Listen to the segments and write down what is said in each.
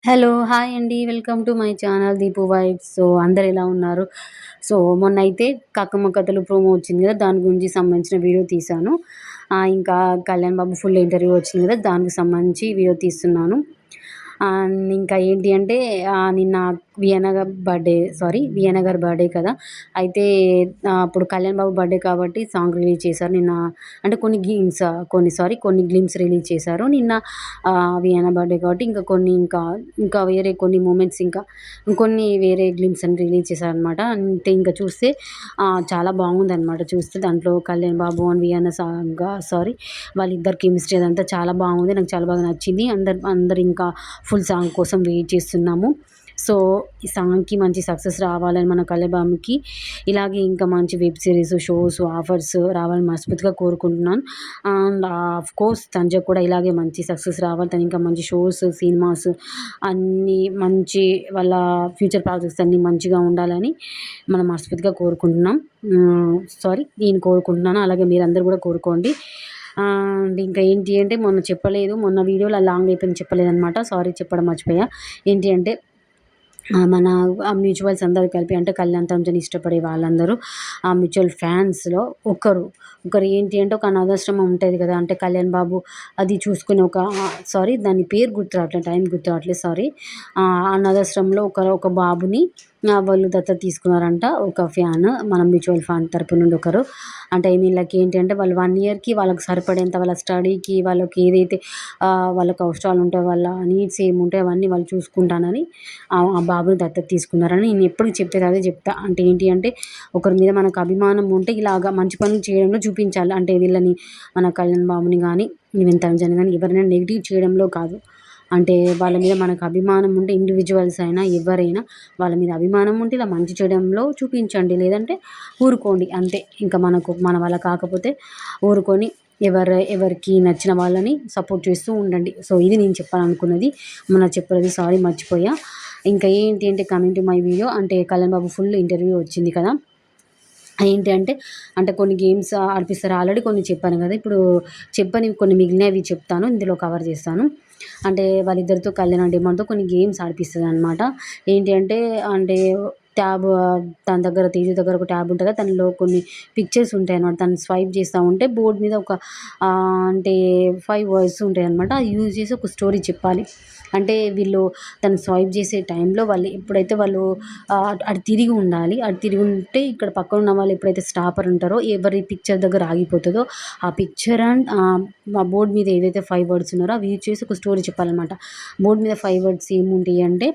Hello! Hi అండి. Welcome to my channel Deepu vibes. So, అందరూ ఎలా ఉన్నారు? సో, మొన్నైతే 'కాకమ్మ కథలు' ప్రోమో వచ్చింది కదా! దాని గురించి సంబంధించిన వీడియో తీశాను. ఇంకా కళ్యాణ్ బాబు ఫుల్ ఇంటర్వ్యూ వచ్చింది కదా! దానికి సంబంధించి వీడియో తీస్తున్నాను. ఇంకా ఏంటి అంటే నిన్న వియన్న గారి బర్త్‌డే కదా! అయితే అప్పుడు కళ్యాణ్ బాబు బర్త్‌డే కాబట్టి సాంగ్ రిలీజ్ చేశారు. నిన్న అంటే కొన్ని గ్లిమ్స్ రిలీజ్ చేశారు. నిన్న వియన్నా బర్త్‌డే కాబట్టి ఇంకా వేరే కొన్ని మూమెంట్స్ ఇంకొన్ని వేరే గ్లిమ్స్ అని రిలీజ్ చేశారనమాట. అంటే ఇంకా చూస్తే చాలా బాగుందనమాట చూస్తే. దాంట్లో కళ్యాణ్ బాబు అండ్ వియన్నా వాళ్ళిద్దరి కెమిస్ట్రీ అదంతా చాలా బాగుంది. నాకు చాలా బాగా నచ్చింది. అందరు ఇంకా ఫుల్ సాంగ్ కోసం వెయిట్ చేస్తున్నాము. సో, ఈ సాంగ్‌కి మంచి సక్సెస్ రావాలని మన కళ్యాణ్ బాబుకి ఇలాగే ఇంకా మంచి వెబ్ సిరీస్, షోస్, ఆఫర్స్ రావాలని మనస్ఫూర్తిగా కోరుకుంటున్నాను. అండ్ ఆఫ్‌కోర్స్ తనుజకు కూడా ఇలాగే మంచి సక్సెస్ రావాలి. తను ఇంకా మంచి షోస్, సినిమాస్ అన్నీ మంచి వాళ్ళ ఫ్యూచర్ ప్రాజెక్ట్స్ అన్నీ మంచిగా ఉండాలని మనం మనస్ఫూర్తిగా కోరుకుంటున్నాం. నేను కోరుకుంటున్నాను. అలాగే మీరందరూ కూడా కోరుకోండి. అండ్ ఇంకా ఏంటి అంటే మొన్న వీడియోలో లాంగ్ అయిపోయింది చెప్పలేదనమాట. సారీ చెప్పడం మర్చిపోయా. ఏంటి అంటే మన మ్యూచువల్స్ అందరూ కలిపి అంటే కళ్యాణ్ తనుజని ఇష్టపడే వాళ్ళందరూ ఆ మ్యూచువల్ ఫ్యాన్స్‌లో ఒకరు ఏంటి అంటే ఒక అనాథాశ్రమం ఉంటది కదా! అంటే కళ్యాణ్ బాబు అది చూసుకుని దాని పేరు గుర్తు రావట్లేదు. టైం గుర్తు రావట్లేదు సారీ. అనాథాశ్రమంలో ఒక బాబుని వాళ్ళు దత్తత తీసుకున్నారంట. ఒక మన మ్యూచువల్ ఫండ్ తరపు నుండి ఒకరు. అంటే ఐ మీన్ లైక్ ఏంటి అంటే వాళ్ళు 1 ఇయర్‌కి వాళ్ళకి సరిపడేంత వాళ్ళ స్టడీకి వాళ్ళకి ఏదైతే వాళ్ళకి అవసరాలు ఉంటాయో వాళ్ళ నీడ్స్ ఏముంటాయో అవన్నీ వాళ్ళు చూసుకుంటానని ఆ బాబుని దత్తత తీసుకున్నారని నేను ఎప్పుడు చెప్పేది అదే చెప్తా. అంటే ఏంటి అంటే ఒకరి మీద మనకు అభిమానం ఉంటే ఇలాగా మంచి పనులు చేయడంలో చూపించాలి. అంటే వీళ్ళని మన కళ్యాణ్ బాబుని గానీ, ఈవెన్ తనుజని గానీ ఎవరైనా నెగెటివ్ చేయడంలో కాదు. అంటే వాళ్ళ మీద మనకు అభిమానం ఉంటే ఇండివిడ్యువల్స్ అయినా ఎవరైనా వాళ్ళ మీద అభిమానం ఉంటే ఇలా మంచి చేయడంలో చూపించండి. లేదంటే ఊరుకోండి అంతే. ఇంకా మన వల్ల కాకపోతే ఊరుకొని ఎవరికి నచ్చిన వాళ్ళని సపోర్ట్ చేస్తూ ఉండండి. సో, ఇది నేను చెప్పాలనుకున్నది. మొన్న చెప్పలేదు సారీ మర్చిపోయా. ఇంకా ఏంటి అంటే కమింగ్ టు మై వీడియో అంటే కళ్యాణ్ బాబు ఫుల్ ఇంటర్వ్యూ వచ్చింది కదా! ఏంటి అంటే కొన్ని గేమ్స్ ఆడిపిస్తారు. ఆల్రెడీ కొన్ని చెప్పాను కదా! ఇప్పుడు చెప్పనివి కొన్ని మిగిలినవి చెప్తాను. ఇందులో కవర్ చేస్తాను. అంటే వాళ్ళిద్దరితో కళ్యాణ్ డిమాండ్‌తో కొన్ని గేమ్స్ ఆడిపిస్తదనమాట. ఏంటి అంటే ట్యాబ్ తన దగ్గర తేజు దగ్గర ఒక ట్యాబ్ ఉంటది కదా! దానిలో కొన్ని పిక్చర్స్ ఉంటాయనమాట. దాన్ని స్వైప్ చేస్తా ఉంటే బోర్డ్ మీద అంటే 5 వర్డ్స్ ఉంటాయనమాట. అది యూజ్ చేసి ఒక స్టోరీ చెప్పాలి. అంటే వీళ్ళు దాన్ని స్వైప్ చేసే టైంలో ఎప్పుడైతే వాళ్ళు అటు తిరిగి ఉండాలి. అటు తిరిగి ఉంటే ఇక్కడ పక్కన ఉన్న వాళ్ళు ఎప్పుడైతే స్టాపర్ ఉంటారో ఎవరి పిక్చర్ దగ్గర ఆగిపోతదో ఆ పిక్చర్ అండ్ ఆ బోర్డ్ మీద ఏదైతే 5 వర్డ్స్ ఉన్నారో అవి యూజ్ చేసి ఒక స్టోరీ చెప్పాలనమాట. బోర్డ్ మీద 5 వర్డ్స్ ఏముంటాయి అంటే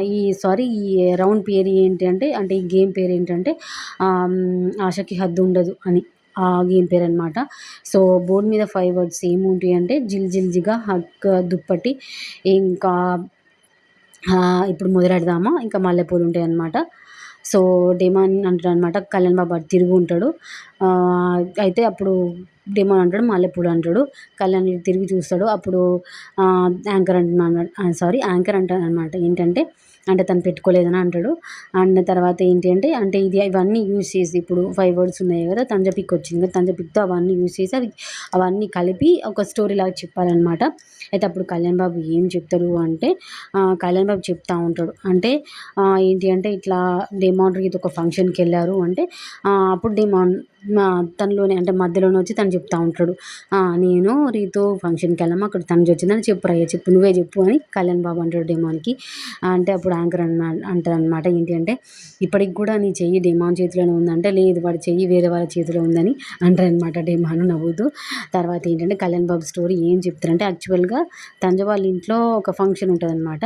ఈ రౌండ్ పేరు ఏంటి అంటే ఈ గేమ్ పేరేంటంటే 'ఆశకి హద్దుండదు' అని. ఆ గేమ్ పేరనమాట. సో, బోర్డ్ మీద 5 వర్డ్స్ ఏముంటాయి అంటే 'జిల్ జిల్ జిగా హగ్ దుప్పటి' ఇంకా ఇప్పుడు మొదలెడదామా ఇంకా మల్లెపూలుంటాయనమాట. సో, డెమాన్ అంటాడనమాట కళ్యాణ్ బాబు అటు తిరిగి ఉంటాడు. అయితే అప్పుడు డెమాన్ అంటాడు మల్లెపూలు అంటాడు. కళ్యాణ్ ఇటు తిరిగి చూస్తాడు. అప్పుడు యాంకర్ అంటాడనమాట. అంటే తను పెట్టుకోలేదని అంటాడు. అన్న తర్వాత ఏంటి అంటే ఇవన్నీ యూజ్ చేసి ఇప్పుడు 5 వర్డ్స్ ఉన్నాయి కదా! తంజ పిక్ వచ్చింది కదా! తంజ పిక్‌తో అవన్నీ యూజ్ చేసి అవన్నీ కలిపి ఒక స్టోరీలాగా చెప్పాలనమాట. అయితే అప్పుడు కళ్యాణ్ బాబు ఏం చెప్తారు అంటే కళ్యాణ్ బాబు చెప్తా ఉంటాడు. అంటే ఇట్లా డెమాన్ రీత్ ఒక ఫంక్షన్‌కెళ్లారు అంటే అప్పుడు డెమాన్ తనలోనే అంటే మధ్యలోనే వచ్చి తను చెప్తా ఉంటాడు. నేను రీతు ఫంక్షన్‌కెళ్ళాము. అక్కడ తనుజ వచ్చిందని చెప్పురా చెప్పు నువ్వే చెప్పు అని కళ్యాణ్ బాబు అంటాడు డెమాన్‌కి. అంటే అప్పుడు యాంకర్ అంటదనమాట. ఇప్పటికి కూడా నీ చెయ్యి డెమాన్ చేతిలోనే ఉందంటే, లేదు వాడి చెయ్యి వేరే వాళ్ళ చేతిలో ఉందని అంటాడనమాట డెమాన్ నవ్వుతూ. తర్వాత కళ్యాణ్ బాబు స్టోరీ ఏం చెప్తారంటే యాక్చువల్‌గా తనుజ వాళ్ళ ఇంట్లో ఒక ఫంక్షన్ ఉంటదనమాట.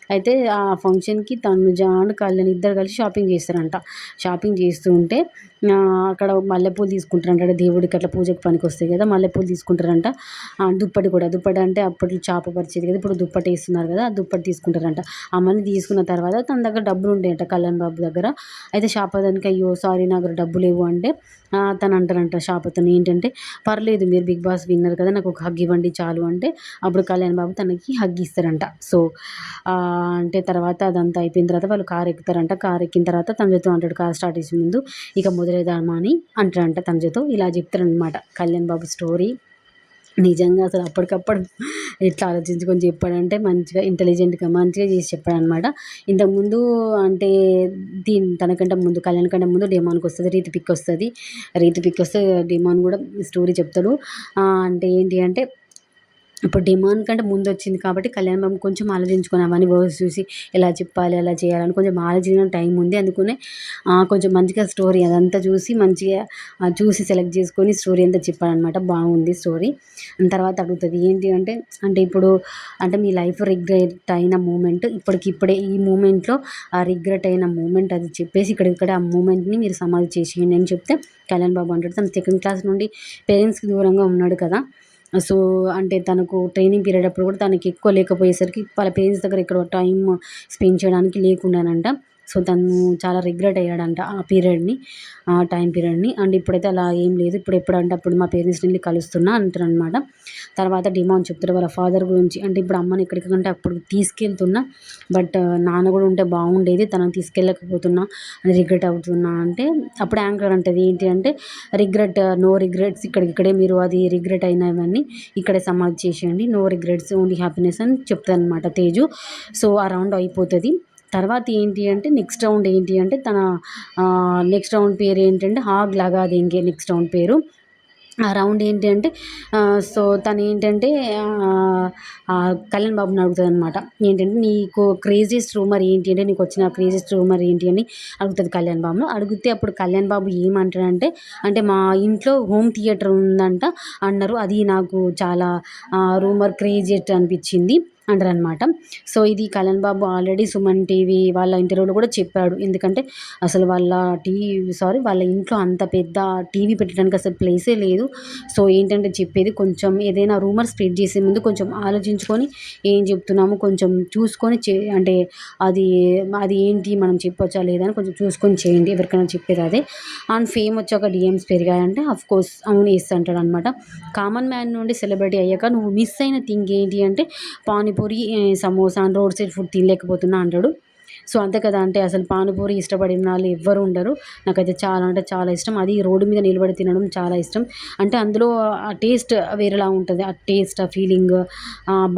అయితే ఆ ఫంక్షన్‌కి తనుజ అండ్ కళ్యాణ్ ఇద్దరు కలిసి షాపింగ్ చేస్తారంట. షాపింగ్ చేస్తూ ఉంటే అక్కడ మల్లెపూలు తీసుకుంటారంట. దేవుడికి అట్లా పూజకి పనికొస్తాయి కదా! మల్లెపూలు తీసుకుంటారంట. దుప్పటి అంటే అప్పట్లో చాప పరిచేది కదా! ఇప్పుడు దుప్పటి ఏస్తున్నారు కదా! ఆ దుప్పటి తీసుకుంటారంట. అవన్నీ తీసుకున్న తర్వాత తన దగ్గర డబ్బులుంటాయంట కళ్యాణ్ బాబు దగ్గర. అయితే షాపదానికి అయ్యో! సారీ నా దగ్గర డబ్బు లేవు అంటే తను అంటారంట షాపతను పర్లేదు మీరు 'బిగ్ బాస్' విన్నర్ కదా! నాకు ఒక హగ్ ఇవ్వండి చాలు అంటే అప్పుడు కళ్యాణ్ బాబు తనకి హగ్ ఇస్తారంట. సో, అంటే తర్వాత అదంతా అయిపోయిన తర్వాత వాళ్ళు కారు ఎక్కుతారంట. కారు ఎక్కిన తర్వాత తనుజతో అంటాడు కారు స్టార్ట్ చేసే ముందు ఇక మొదలెడదామా అని అంటాడంట తనుజతో. ఇలా చెప్తారనమాట కళ్యాణ్ బాబు స్టోరీ. నిజంగా అసలు అప్పటికప్పుడు ఎట్లా ఆలోచించుకొని చెప్పాడంటే మంచిగా ఇంటెలిజెంట్‌గా మంచిగా చేసి చెప్పాడనమాట. ఇంతకుముందు అంటే తనకంటే ముందు కళ్యాణ్ కంటే ముందు డెమాన్‌కొస్తది. రీతు పిక్ వస్తే డెమాన్ కూడా స్టోరీ చెప్తాడు. అంటే ఏంటి అంటే ఇప్పుడు డిమాండ్ కంటే ముందొచ్చింది కాబట్టి కళ్యాణ్ బాబు కొంచెం ఆలోచించుకొని అవన్నీ వర్డ్స్ చూసి ఎలా చెప్పాలి, ఎలా చేయాలని కొంచెం ఆలోచించిన టైం ఉంది. అందుకనే కొంచెం మంచిగా స్టోరీ అదంతా చూసి మంచిగా చూసి సెలెక్ట్ చేసుకొని స్టోరీ అంతా చెప్పాడనమాట. బాగుంది స్టోరీ. తర్వాత అడుగుతది ఏంటి అంటే, అంటే ఇప్పుడు అంటే మీ లైఫ్ రిగ్రెట్ అయిన మూమెంట్ ఇప్పటికిప్పుడే ఈ మూమెంట్‌లో ఆ రిగ్రెట్ అయిన మూమెంట్ అది చెప్పేసి ఇక్కడిక్కడే ఆ మూమెంట్‌ని మీరు సమాధి చేసేయండి అని చెప్తే కళ్యాణ్ బాబు అంటాడు తను సెకండ్ క్లాస్ నుండి పేరెంట్స్‌కి దూరంగా ఉన్నాడు కదా! సో, అంటే తనకు ట్రైనింగ్ పీరియడ్ అప్పుడు కూడా తనకి ఎక్కువ లేకపోయేసరికి వాళ్ళ పేరెంట్స్ దగ్గర ఇక్కడ టైమ్ స్పెండ్ చేయడానికి లేకుండానంట. సో, తను చాలా రిగ్రెట్ అయ్యాడంట ఆ పీరియడ్‌ని. ఆ టైమ్ పీరియడ్‌ని. అండ్ ఇప్పుడైతే అలా ఏం లేదు. ఇప్పుడు ఎప్పుడంటే అప్పుడు మా పేరెంట్స్‌ని ఎళ్లి కలుస్తున్నా అంటాడనమాట. తర్వాత డిమాండ్ చెప్తాడు వాళ్ళ ఫాదర్ గురించి. అంటే ఇప్పుడు అమ్మని ఎక్కడికంటే అప్పుడు తీసుకెళ్తున్నా. బట్ నాన్న కూడా ఉంటే బాగుండేది. తనని తీసుకెళ్ళకపోతున్నా అని రిగ్రెట్ అవుతున్నా అంటే అప్పుడు యాంకర్ అంటది ఏంటి అంటే నో రిగ్రెట్స్ ఇక్కడికిక్కడే మీరు అది రిగ్రెట్ అయినవన్నీ ఇక్కడే సమాధి చేసేయండి. నో రిగ్రెట్స్ ఓన్లీ హ్యాపీనెస్ అని చెప్తాదనమాట తేజు. సో, ఆ రౌండ్ అయిపోతది. తర్వాత ఏంటి అంటే నెక్స్ట్ రౌండ్ పేరు ఏంటంటే 'ఆగ్ లగా దేంగే' నెక్స్ట్ రౌండ్ పేరు. ఆ రౌండ్ ఏంటి అంటే సో, తనేంటంటే కళ్యాణ్ బాబుని అడుగుతదనమాట. ఏంటంటే నీకు క్రేజియస్ట్ రూమర్ ఏంటి అంటే నీకొచ్చిన క్రేజియస్ట్ రూమర్ ఏంటి అని అడుగుతది కళ్యాణ్ బాబును. అడిగితే అప్పుడు కళ్యాణ్ బాబు ఏమంటాడంటే, అంటే మా ఇంట్లో హోమ్ థియేటర్ ఉందంట అన్నారు. అది నాకు చాలా రూమర్ క్రేజియస్ట్ అనిపించింది అంటారనమాట. సో, ఇది కళ్యాణ్ బాబు ఆల్రెడీ సుమన్ టీవీ వాళ్ళ ఇంటర్వ్యూలో కూడా చెప్పాడు. ఎందుకంటే అసలు వాళ్ళ ఇంట్లో అంత పెద్ద టీవీ పెట్టడానికి అసలు ప్లేసే లేదు. సో, ఏంటంటే చెప్పేది కొంచెం ఏదైనా రూమర్ స్ప్రెడ్ చేసే ముందు కొంచెం ఆలోచించుకొని ఏం చెప్తున్నామో కొంచెం చూసుకొని అంటే అది అది ఏంటి మనం చెప్పొచ్చా లేదా అని కొంచెం చూసుకొని చేయండి. ఎవరికైనా చెప్పేది అదే. అండ్ ఫేమ్ వచ్చాక డీఎమ్స్ పెరిగాయంటే ఆఫ్‌కోర్స్ అవును యెస్ అంటాడనమాట. కామన్ మ్యాన్ నుండి సెలబ్రిటీ అయ్యాక నువ్వు మిస్ అయిన థింగ్ ఏంటి అంటే panipuri, samosa and road side food తినలేకపోతున్నా అంటాడు. సో, అంతే కదా! అంటే అసలు పానీపూరి ఇష్టపడిన వాళ్ళు ఎవ్వరు ఉండరు. నాకైతే చాలా అంటే చాలా ఇష్టం. అది రోడ్డు మీద నిలబడి తినడం చాలా ఇష్టం. అంటే అందులో ఆ టేస్ట్ వేరేలా ఉంటది. ఆ టేస్ట్, ఆ ఫీలింగ్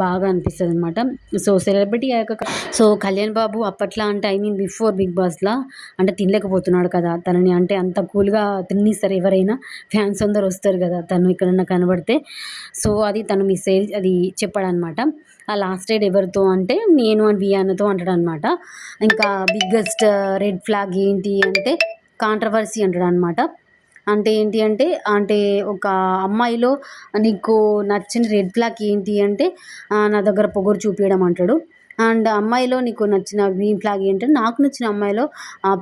బాగా అనిపిస్తదనమాట. సో, సెలబ్రిటీ అయ్యాక సో, కళ్యాణ్ బాబు అప్పట్లా అంటే ఐ మీన్ బిఫోర్ 'బిగ్ బాస్‌లా' అంటే తినలేకపోతున్నాడు కదా! తనని అంటే అంత కూల్‌గా తిననిస్తారు ఎవరైనా. ఫ్యాన్స్ అందరూ వస్తారు కదా! తను ఎక్కడన్నా కనబడితే. సో, అది తను మిస్ అయ్యి అది చెప్పాడనమాట. ఆ లాస్ట్ రైడ్ ఎవరితో అంటే నేను అండ్ వియాన్నతో అంటాడనమాట. ఇంకా బిగ్గెస్ట్ రెడ్ ఫ్లాగ్ ఏంటి అంటే కాంట్రవర్సీ అంటాడనమాట. అంటే ఏంటి అంటే, అంటే ఒక అమ్మాయిలో నీకు నచ్చిన రెడ్ ఫ్లాగ్ ఏంటి అంటే నా దగ్గర పొగరు చూపియడం అంటాడు. అండ్ అమ్మాయిలో నీకు నచ్చిన గ్రీన్ ఫ్లాగ్ ఏంటంటే నాకు నచ్చిన అమ్మాయిలో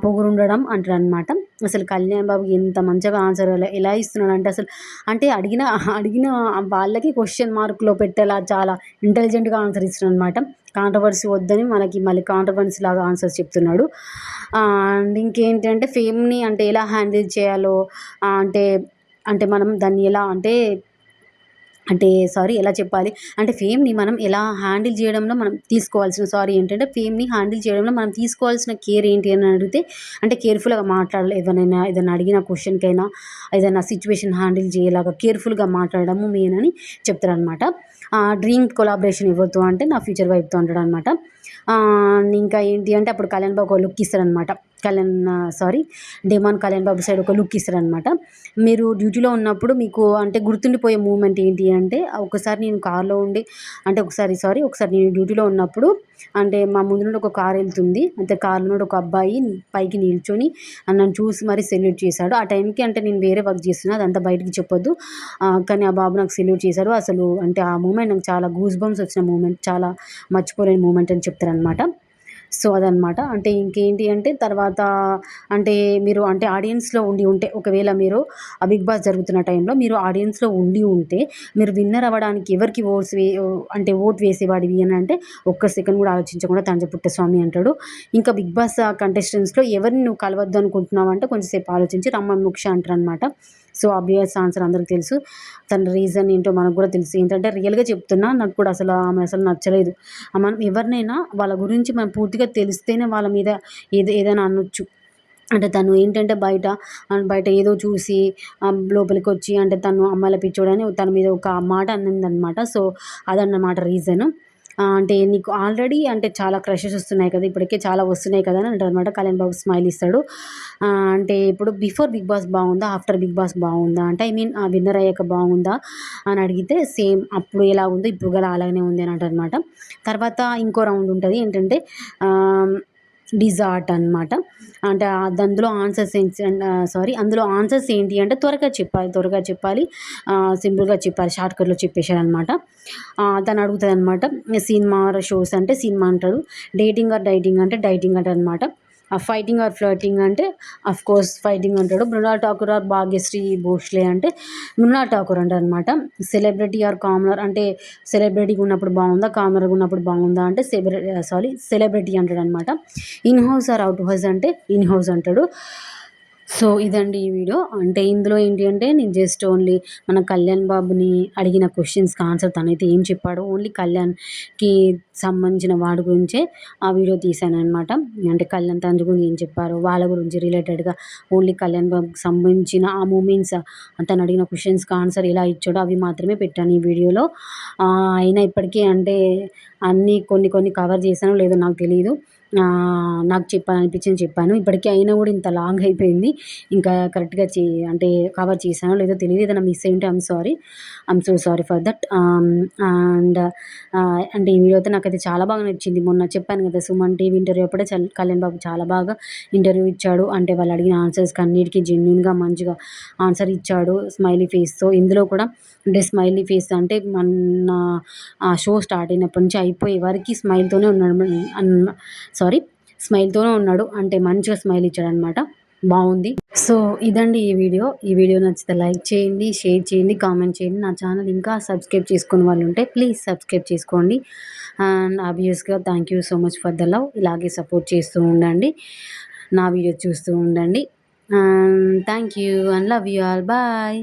పొగరుండడం అంటాడనమాట. అసలు కళ్యాణ్ బాబు ఎంత మంచిగా ఆన్సర్ ఎలా ఇస్తున్నాడంటే అసలు అంటే అడిగిన వాళ్ళకి క్వెషన్ మార్క్‌లో పెట్టేలా చాలా ఇంటెలిజెంట్‌గా ఆన్సర్ ఇస్తున్నాడనమాట. కాంట్రవర్సీ వద్దని మనకి మళ్ళీ కాంట్రవర్సీ లాగా ఆన్సర్స్ చెప్తున్నాడు. అండ్ ఇంకేంటంటే ఫేమ్‌ని అంటే ఎలా హ్యాండిల్ చేయాలో అంటే అంటే మనం దాన్ని ఎలా అంటే అంటే సారీ ఎలా చెప్పాలి? అంటే ఫేమ్‌ని మనం ఎలా హ్యాండిల్ చేయడంలో మనం తీసుకోవాల్సిన ఫేమ్‌ని హ్యాండిల్ చేయడంలో మనం తీసుకోవాల్సిన కేర్ ఏంటి అని అడిగితే అంటే కేర్‌ఫుల్‌గా మాట్లాడాలి. ఎవరినైనా ఏదైనా అడిగిన క్వెషన్‌కైనా ఏదైనా సిట్యుయేషన్ హ్యాండిల్ చేయలాగా కేర్‌ఫుల్‌గా మాట్లాడడము మెయిన్ అని చెప్తారనమాట. డ్రీమ్ కొలాబరేషన్ ఎవరితో అంటే నా ఫ్యూచర్ వైఫ్‌తో అంటాడనమాట. ఇంకా ఏంటి అంటే అప్పుడు కళ్యాణ్ బాబు ఒక లుక్ ఇస్తాడనమాట. కళ్యాణ్ బాబు సైడ్ ఒక లుక్ ఇస్తాడనమాట. మీరు డ్యూటీలో ఉన్నప్పుడు మీకు అంటే గుర్తుండిపోయే మూమెంట్ ఏంటి అంటే ఒకసారి నేను కార్‌లో ఉండి అంటే ఒకసారి నేను డ్యూటీలో ఉన్నప్పుడు అంటే మా ముందు నుండి ఒక కార్ ఎళ్తుంది. అయితే కార్‌లో నుండి ఒక అబ్బాయి పైకి నిల్చొని నన్ను చూసి మరి సెల్యూట్ చేశాడు. ఆ టైంకి అంటే నేను వేరే వర్క్ చేస్తున్నా. అదంతా బయటికి చెప్పొద్దు. కానీ ఆ బాబు నాకు సెల్యూట్ చేశారు. అసలు అంటే ఆ మూమెంట్ నాకు చాలా గూస్ బంప్స్ వచ్చిన మూమెంట్. చాలా మర్చిపోలేని మూమెంట్ అని చెప్తారనమాట. సో, అదనమాట. అంటే ఇంకేంటి అంటే తర్వాత అంటే మీరు అంటే ఆడియన్స్‌లో ఉండి ఉంటే ఒకవేళ మీరు ఆ 'బిగ్ బాస్' జరుగుతున్న టైంలో మీరు ఆడియన్స్‌లో ఉండి ఉంటే మీరు విన్నర్ అవ్వడానికి ఎవరికి అంటే ఓట్ వేసేవాడివి అని అంటే ఒక్క సెకండ్ కూడా ఆలోచించకుండా తండ్రి పుట్టస్వామి అంటాడు. ఇంకా 'బిగ్ బాస్' కంటెస్టెంట్స్‌లో ఎవరిని నువ్వు కలవద్దు అనుకుంటున్నావు అంటే కొంచెం సేపు ఆలోచించి రమ్మని మోక్ష అంటారనమాట. సో, ఆబ్వియస్ ఆన్సర్ అందరికి తెలుసు. తన రీజన్ ఏంటో మనకు కూడా తెలుసు. ఏంటంటే రియల్‌గా చెప్తున్నా నాకు కూడా ఆమె అసలు నచ్చలేదు. మనం ఎవరినైనా వాళ్ళ గురించి మనం పూర్తిగా తెలిస్తేనే వాళ్ళ మీద ఏదైనా అనొచ్చు. అంటే తను ఏంటంటే బయట ఏదో చూసి లోపలికొచ్చి అంటే తను అమ్మాయిల పిచ్చోడని తన మీద ఒక మాట అనిందనమాట. సో, అదన్నమాట రీజను. అంటే నీకు ఆల్రెడీ అంటే చాలా క్రషెస్ వస్తున్నాయి కదా! ఇప్పటికే చాలా వస్తున్నాయి కదా! అని అంటాడనమాట. కళ్యాణ్ బాబు స్మైల్ ఇస్తాడు. అంటే ఇప్పుడు బిఫోర్ 'బిగ్ బాస్' బాగుందా? ఆఫ్టర్ 'బిగ్ బాస్' బాగుందా? అంటే ఐ మీన్ విన్నర్ అయ్యాక బాగుందా? అని అడిగితే సేమ్ అప్పుడు ఎలా ఉందో ఇప్పుడు కూడా అలాగనే ఉంది అని అంటాడనమాట. తర్వాత ఇంకో రౌండ్ ఉంటది. ఏంటంటే ఆహ్, డిజార్ట్ అనమాట. అంటే అందులో ఆన్సర్స్ అందులో ఆన్సర్స్ ఏంటి అంటే త్వరగా చెప్పాలి. సింపుల్‌గా చెప్పాలి. షార్ట్‌కట్‌లో చెప్పేసేయాలనమాట. తను అడుగుతదనమాట. సినిమా ఆర్ షోస్ అంటే సినిమా అంటాడు. డేటింగ్ ఆర్ డైటింగ్ అంటే డైటింగ్ అంటాడనమాట. ఫైటింగ్ ఆర్ ఫ్లర్టింగ్ అంటే ఆఫ్‌కోర్స్ ఫైటింగ్ అంటాడు. మృణాల్ ఠాకూర్ ఆర్ భాగ్యశ్రీ భోస్లే అంటే మృణాల్ ఠాకూర్ అంటాడనమాట. సెలబ్రిటీ ఆర్ కామనర్ అంటే సెలబ్రిటీగా ఉన్నప్పుడు బాగుందా? కామనర్‌గా ఉన్నప్పుడు బాగుందా? అంటే సెలబ్రిటీ అంటాడనమాట. In house or out house అంటే ఇన్ హౌస్ అంటాడు. సో, ఇదండి ఈ వీడియో. అంటే ఇందులో ఏంటి అంటే నేను జస్ట్ ఓన్లీ మన కళ్యాణ్ బాబుని అడిగిన క్వెషన్స్‌కి ఆన్సర్ తనైతే ఏం చెప్పాడో ఓన్లీ కళ్యాణ్‌కి సంబంధించిన వాడి గురించే ఆ వీడియో తీశాననమాట. అంటే కళ్యాణ్ తండ్రి గురించి ఏం చెప్పారో వాళ్ళ గురించి రిలేటెడ్‌గా ఓన్లీ కళ్యాణ్ బాబుకి సంబంధించిన ఆ మూమెంట్స్ తను అడిగిన క్వెషన్స్‌కి ఆన్సర్ ఎలా ఇచ్చాడో అవి మాత్రమే పెట్టాను ఈ వీడియోలో. అయినా ఇప్పటికీ అంటే అన్నీ కొన్ని కొన్ని కవర్ చేశానో లేదో నాకు తెలీదు. నాకు చెప్పాలనిపించింది చెప్పాను. ఇప్పటికి అయినా కూడా ఇంత లాంగ్ అయిపోయింది. ఇంకా కరెక్ట్‌గా అంటే కవర్ చేశానో లేదో తెలీదు. ఏదైనా మిస్ అయ్యుంటే I'm so sorry for that. And అంటే ఈ వీడియో అయితే నాకైతే చాలా బాగా నచ్చింది. మొన్న చెప్పాను కదా! సుమన్ టీవీ ఇంటర్వ్యూ అప్పుడే కళ్యాణ్ బాబు చాలా బాగా ఇంటర్వ్యూ ఇచ్చాడు. అంటే వాళ్ళు అడిగిన ఆన్సర్స్‌కి అన్నిటికి జెన్యూన్‌గా మంచిగా ఆన్సర్ ఇచ్చాడు. స్మైలీ ఫేస్‌తో. ఇందులో కూడా అంటే స్మైలీ ఫేస్ అంటే మొన్న ఆ షో స్టార్ట్ అయినప్పటి నుంచి అయిపోయే వరకి స్మైల్‌తోనే ఉన్నాడు. సారీ స్మైల్‌తోనే ఉన్నాడు. అంటే మంచిగా స్మైల్ ఇచ్చాడనమాట. బావుంది. సో, ఇదండి ఈ వీడియో. ఈ వీడియో నచ్చితే లైక్ చేయండి, షేర్ చేయండి, కామెంట్ చేయండి. నా ఛానల్ ఇంకా సబ్స్క్రైబ్ చేసుకోని వాళ్ళుంటే ప్లీజ్ సబ్స్క్రైబ్ చేసుకోండి. అండ్ ఆబ్వియస్‌గా thank you so much for the love. ఇలాగే సపోర్ట్ చేస్తూ ఉండండి. నా వీడియోస్ చూస్తూ ఉండండి. Thank you and love you all. Bye.